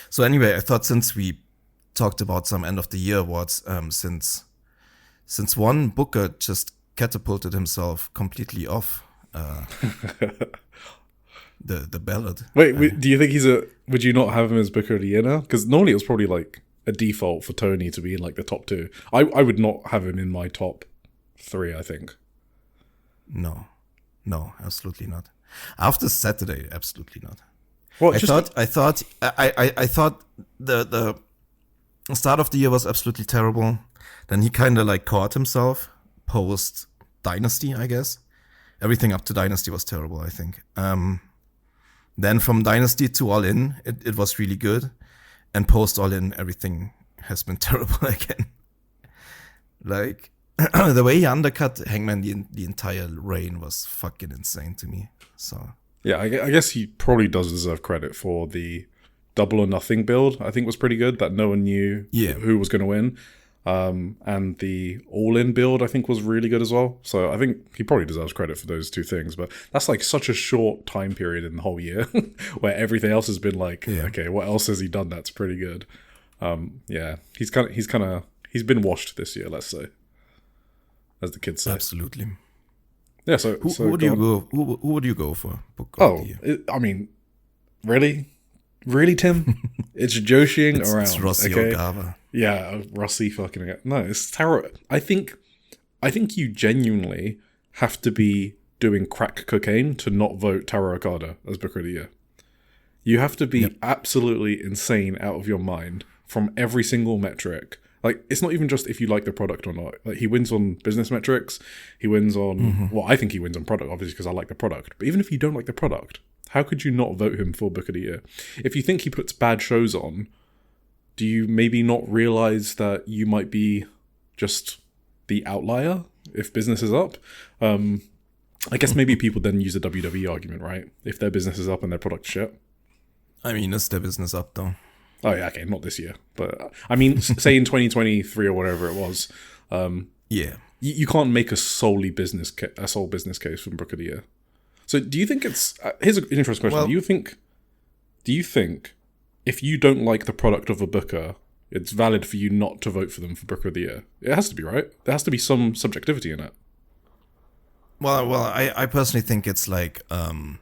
So anyway, I thought since we talked about some end of the year awards, since one booker just catapulted himself completely off the ballot. Wait, do you think would you not have him as Booker of the Year now? Because normally it was probably like a default for Tony to be in like the top 2. I would not have him in my top 3, I think. No, absolutely not. After Saturday, absolutely not. Well, I thought the start of the year was absolutely terrible. Then he kind of like caught himself post Dynasty, I guess. Everything up to Dynasty was terrible, I think. Then from Dynasty to All In, it was really good. And post All In, everything has been terrible again. Like, the way he undercut Hangman the entire reign was fucking insane to me. So yeah, I guess he probably does deserve credit for the Double or Nothing build. I think was pretty good. That no one knew who was going to win. And the All-In build, I think, was really good as well. So I think he probably deserves credit for those 2 things. But that's like such a short time period in the whole year where everything else has been like, okay, what else has he done that's pretty good? He's been washed this year, let's say, as the kids say. Absolutely. Yeah. So who would you go? Who would you go for? Book of the year? I mean, really, Tim? It's Joshi'ing around. It's Rossy Ogawa. Yeah, Rossy fucking... No, it's Taro... I think you genuinely have to be doing crack cocaine to not vote Taro Okada as Booker of the Year. You have to be absolutely insane out of your mind from every single metric. Like, it's not even just if you like the product or not. Like, he wins on business metrics. He wins on... Well, I think he wins on product, obviously, because I like the product. But even if you don't like the product, how could you not vote him for Booker of the Year? If you think he puts bad shows on, do you maybe not realize that you might be just the outlier if business is up? I guess maybe people then use the WWE argument, right? If their business is up and their product shit. I mean, is their business up though? Oh yeah, okay, not this year, but I mean, say in 2023 or whatever it was. You can't make a sole business case for Book of the Year. So do you think it's... here's an interesting question. Well, do you think if you don't like the product of a booker, it's valid for you not to vote for them for Booker of the Year? It has to be, right? There has to be some subjectivity in it. Well, I personally think it's like on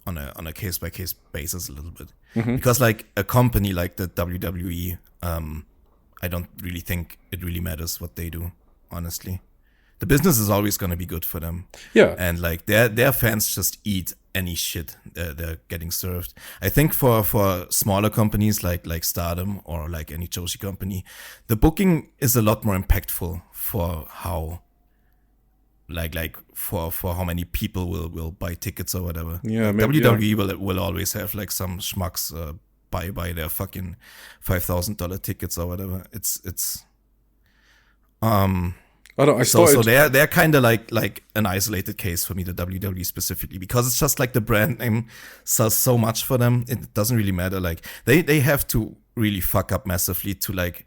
a case by case basis a little bit, because like a company like the WWE, I don't really think it really matters what they do. Honestly, the business is always going to be good for them. Yeah, and like their fans just eat any shit they're getting served. I think for smaller companies like Stardom or like any Joshi company, the booking is a lot more impactful for how for how many people will buy tickets or whatever. Yeah, WWE will always have like some schmucks buy their fucking $5,000 tickets or whatever. It's so they're kind of like an isolated case for me, the WWE specifically, because it's just like the brand name sells so much for them. It doesn't really matter. Like they have to really fuck up massively to like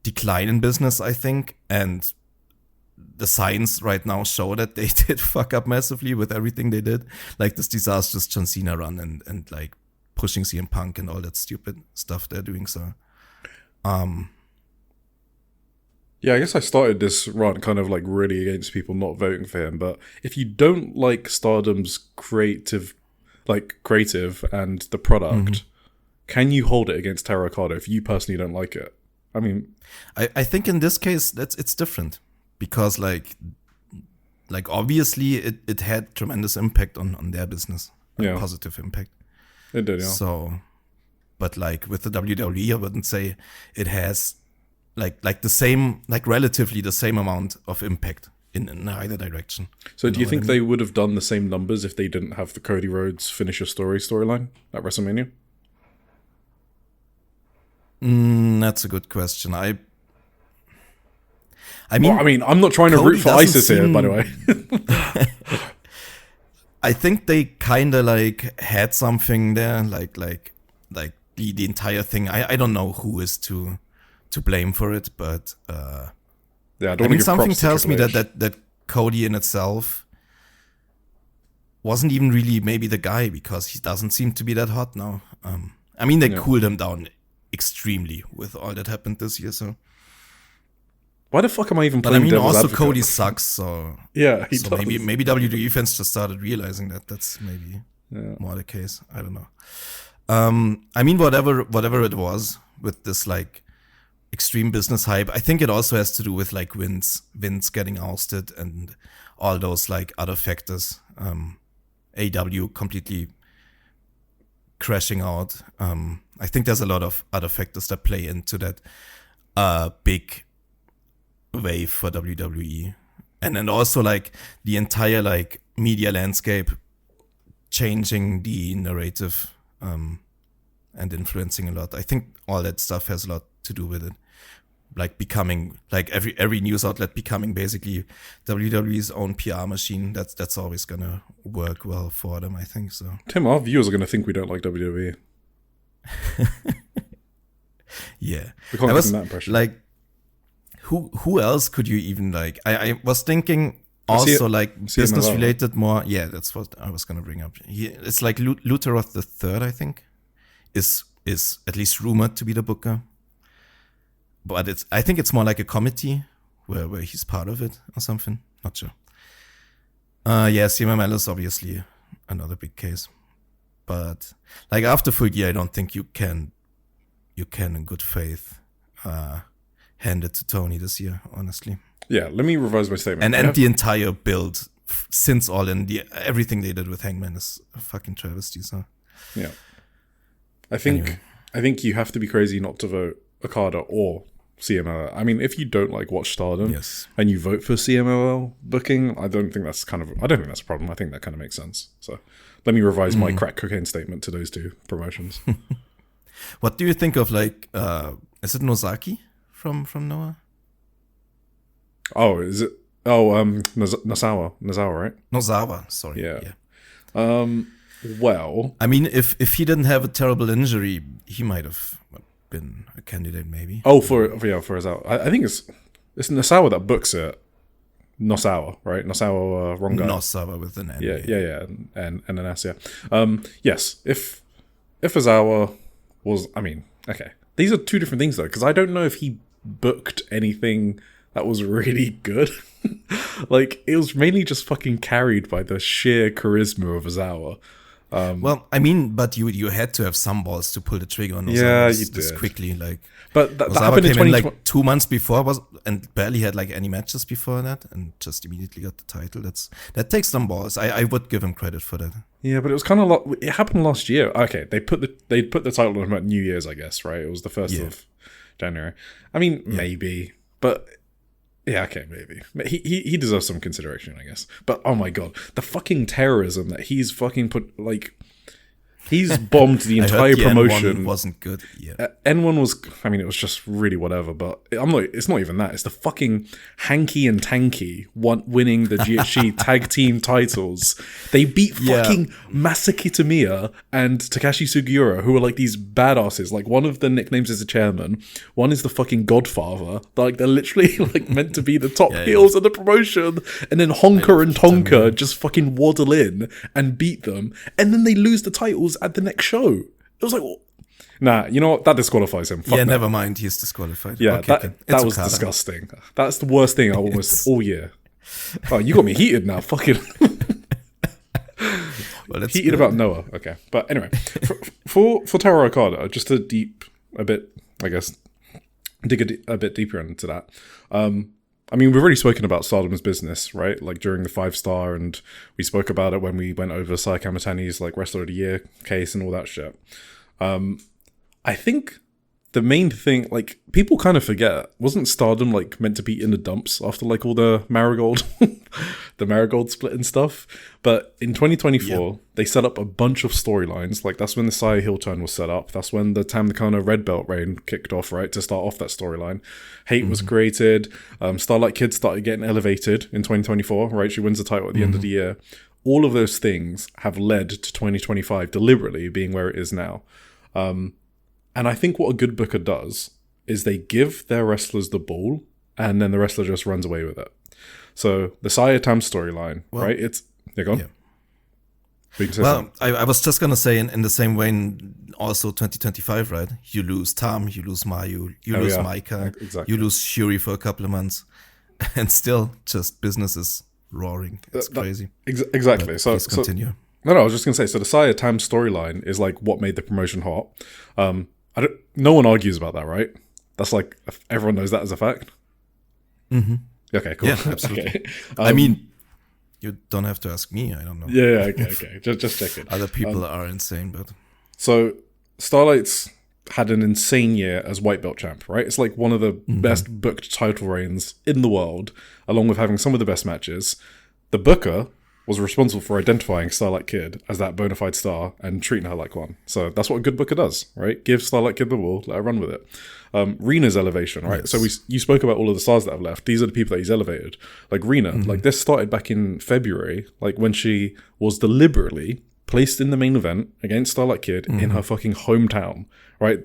decline in business, I think, and the signs right now show that they did fuck up massively with everything they did, like this disastrous John Cena run and like pushing CM Punk and all that stupid stuff they're doing. So, yeah, I guess I started this run kind of like really against people not voting for him. But if you don't like Stardom's creative and the product, can you hold it against Taro Okada if you personally don't like it? I mean, I think in this case it's different. Because like obviously it had tremendous impact on their business, positive impact. It did, yeah. So, but like with the WWE, I wouldn't say it has like the same, like relatively the same amount of impact in either direction. So do you think they would have done the same numbers if they didn't have the Cody Rhodes finisher storyline at WrestleMania? That's a good question. I mean, I'm not trying to root for ISIS here, by the way. I think they kind of like had something there, like the entire thing. I don't know who is to blame for it, but I mean, something tells me that Cody in itself wasn't even really maybe the guy, because he doesn't seem to be that hot now. I mean, they cooled him down extremely with all that happened this year. So, Why the fuck am I even but I playing mean, devil's also advocate? Cody sucks. So Yeah, he so does. maybe WWE fans just started realizing that that's maybe more the case. I don't know. I mean, whatever it was with this like extreme business hype, I think it also has to do with like Vince getting ousted and all those like other factors. AEW completely crashing out. I think there's a lot of other factors that play into that big wave for WWE, and then also like the entire like media landscape changing the narrative and influencing a lot. I think all that stuff has a lot to do with it. Like becoming like every news outlet becoming basically WWE's own PR machine. That's always gonna work well for them, I think so. Tim, our viewers are going to think we don't like WWE. Yeah, We can't give them that impression. like, who else could you even like? I was thinking also like business related more. Yeah, that's what I was gonna bring up. It's like Lutheroth the Third, I think, is at least rumored to be the booker. But I think it's more like a committee where he's part of it or something. Not sure. Yeah, CMLL is obviously another big case. But like after full year, I don't think you can in good faith hand it to Tony this year, honestly. Yeah, let me revise my statement. And the entire build since All In, everything they did with Hangman is a fucking travesty. So yeah, I think you have to be crazy not to vote Okada or CMLL. I mean, if you don't like watch Stardom and you vote for CMLL booking, I don't think that's a problem. I think that kind of makes sense. So let me revise my crack cocaine statement to those two promotions. What do you think of like is it Nozaki from Noah? Oh, is it? Oh, Nosawa, right? Nozawa, sorry. Yeah. Well, I mean, if he didn't have a terrible injury, he might have been a candidate, maybe. Oh, for Nosawa. I think it's Nosawa that books it. Nosawa, right? Nosawa Ronga. Nosawa with an N. Yeah, and an S. Yeah. Yes. If Ozawa was, I mean, okay. These are two different things though, because I don't know if he booked anything that was really good. Like, it was mainly just fucking carried by the sheer charisma of Ozawa. Well, I mean, but you had to have some balls to pull the trigger on Ozawa this quickly. Like, but that Ozawa happened in came 2020. like 2 months before and barely had like any matches before that, and just immediately got the title. That takes some balls. I would give him credit for that. Yeah, but it was kind of it happened last year. Okay, they put the title on him at New Year's, I guess. Right, it was the 1st of January. I mean, maybe, but. Yeah, okay, maybe. He deserves some consideration, I guess. But oh my god, the fucking terrorism that he's fucking put, like, he's bombed the entire promotion. N1 wasn't good. Yeah, N1 was. I mean, it was just really whatever. But it's not even that. It's the fucking Hanky and Tanky winning the GHC tag team titles. They beat fucking Masa Kitamiya and Takashi Sugiura, who are like these badasses. Like, one of the nicknames is the chairman. One is the fucking Godfather. They're literally like meant to be the top heels of the promotion. And then Honka and Tonka just fucking waddle in and beat them, and then they lose the titles at the next show. It was like, nah, you know what? That disqualifies him. Fuck never mind. He's disqualified. Yeah, okay, that was disgusting. That's the worst thing I almost all year. Oh, you got me heated now. Fucking well, heated about Noah. Okay, but anyway, for Taro Okada, just to dig a bit deeper into that. I mean, we've already spoken about Stardom's business, right? Like during the 5-star, and we spoke about it when we went over Sai Kamitani's like Wrestler of the Year case and all that shit. I think the main thing, like, people kind of forget, wasn't Stardom like meant to be in the dumps after like all the Marigold, the Marigold split and stuff? But in 2024, they set up a bunch of storylines. Like, that's when the Sai heel turn was set up. That's when the Tam Nakano red belt reign kicked off, right? To start off that storyline. Hate was created. Starlight Kid started getting elevated in 2024, right? She wins the title at the end of the year. All of those things have led to 2025 deliberately being where it is now. And I think what a good booker does is they give their wrestlers the ball, and then the wrestler just runs away with it. So the Saya Tam storyline, right? They're gone. Yeah. But you can say Well, something. I was just gonna say in the same vein, also 2025, right? You lose Tam, you lose Mayu, you Oh, lose yeah. Maika, Exactly. you lose Shuri for a couple of months, and still just business is roaring. It's crazy. Exactly. But So, please continue. no, I was just gonna say. So the Saya Tam storyline is like what made the promotion hot. No one argues about that, right? That's like everyone knows that as a fact. Mm-hmm. Okay, cool. Yeah, absolutely. Okay. I mean, you don't have to ask me. I don't know. Yeah. Okay. Just check it. Other people are insane, but So Starlight's had an insane year as white belt champ, right? It's like one of the best booked title reigns in the world, along with having some of the best matches. The booker was responsible for identifying Starlight Kid as that bona fide star and treating her like one. So that's what a good booker does, right? Give Starlight Kid the ball, let her run with it. Rena's elevation, right? Yes. So you spoke about all of the stars that have left. These are the people that he's elevated. Like Rena, like this started back in February, like when she was deliberately placed in the main event against Starlight Kid in her fucking hometown, right?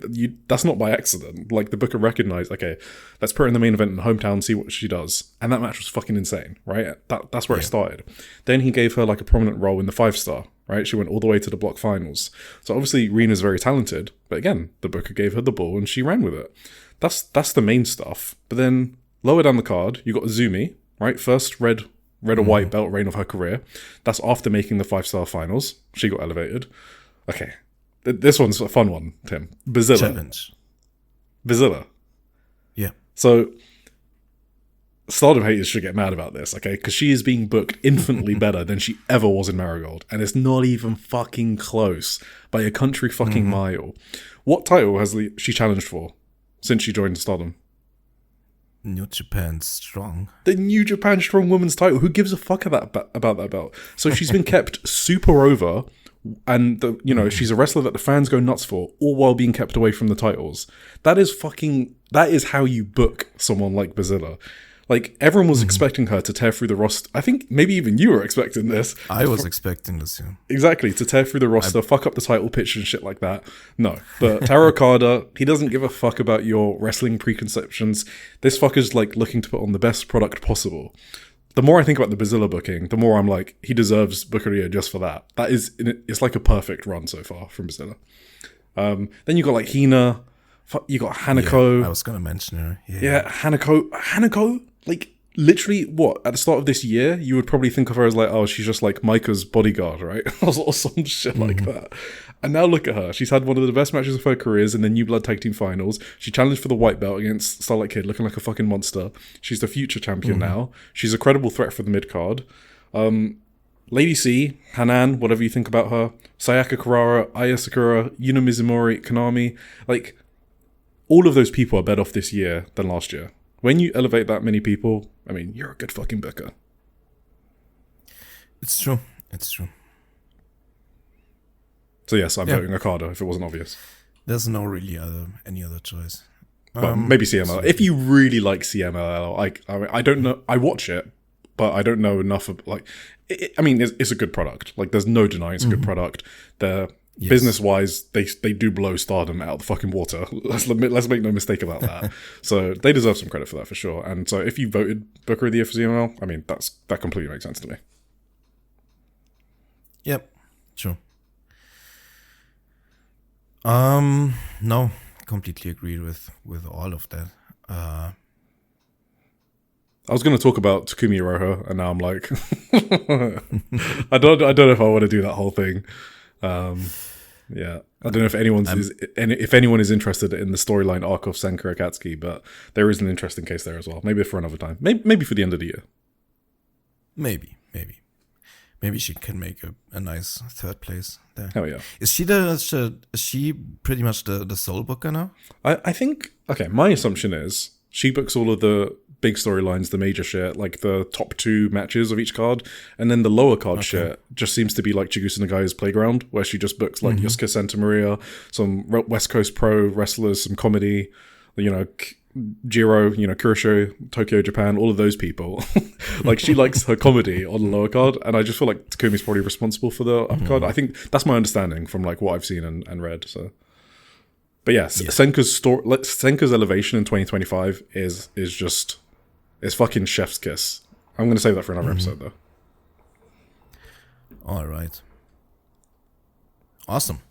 That's not by accident. Like the booker recognized, okay, let's put her in the main event in the hometown, see what she does. And that match was fucking insane, right? That's where it started. Then he gave her like a prominent role in the 5-star, right? She went all the way to the block finals. So obviously Rena's very talented, but again, the booker gave her the ball and she ran with it. That's the main stuff. But then lower down the card, you got Azumi, right? First red or white belt reign of her career. That's after making the 5-star finals. She got elevated. Okay. This one's a fun one, Tim. Bazilla. challenge. Bazilla. Yeah. So, Stardom haters should get mad about this, okay? Because she is being booked infinitely better than she ever was in Marigold. And it's not even fucking close by a country fucking mile. What title has she challenged for since she joined Stardom? New Japan strong. The New Japan Strong Women's title. Who gives a fuck about that belt? So she's been kept super over, and she's a wrestler that the fans go nuts for, all while being kept away from the titles. That is how you book someone like Bazilla. Like everyone was expecting her to tear through the roster. I think maybe even you were expecting this. I was expecting this, yeah. Exactly, to tear through the roster, fuck up the title pitch and shit like that. No. But Taro Okada, he doesn't give a fuck about your wrestling preconceptions. This fucker's like looking to put on the best product possible. The more I think about the Bazilla booking, the more I'm like, he deserves Booker of the Year just for that. It's like a perfect run so far from Bazilla. Then you got like Hina, you got Hanako. Yeah, I was gonna mention her. Yeah, Hanako, like literally what? At the start of this year, you would probably think of her as like, oh, she's just like Micah's bodyguard, right? Or some shit like that. And now look at her. She's had one of the best matches of her careers in the New Blood Tag Team Finals. She challenged for the white belt against Starlight Kid, looking like a fucking monster. She's the future champion now. She's a credible threat for the mid card. Lady C, Hanan, whatever you think about her, Sayaka Kurara, Aya Sakura, Yuna Mizumori, Konami, like all of those people are better off this year than last year. When you elevate that many people, I mean, you're a good fucking booker. It's true. It's true. So yes, I'm voting Okada if it wasn't obvious. There's no really any other choice. But maybe CMLL. If you really like CMLL, I don't know. I watch it, but I don't know enough of like. It's a good product. Like, there's no denying it's a good product. They're business-wise, they do blow Stardom out of the fucking water. Let's make no mistake about that. So they deserve some credit for that for sure. And so if you voted Booker of the Year for CMLL, I mean that completely makes sense to me. Yep. True. No, completely agree with all of that. I was going to talk about Takumi Iroha, and now I'm like, I don't know if I want to do that whole thing. Yeah, I don't know if anyone is interested in the storyline arc of Sankara Akatsuki, but there is an interesting case there as well. Maybe for another time. Maybe for the end of the year. Maybe she can make a nice third place there. Hell yeah. Is she pretty much the sole booker now? I think, okay, my assumption is she books all of the big storylines, the major shit, like the top 2 matches of each card, and then the lower card shit just seems to be like Chigusa Nagai's playground, where she just books like Yosuke Santa Maria, some West Coast pro wrestlers, some comedy, Jiro, Kuroshio, Tokyo, Japan, all of those people. Like, she likes her comedy on the lower card, and I just feel like Takumi's probably responsible for the upper card. I think that's my understanding from like what I've seen and read. So, but yeah, Senka's elevation in 2025 is just it's fucking chef's kiss. I'm gonna save that for another episode though. All right. Awesome.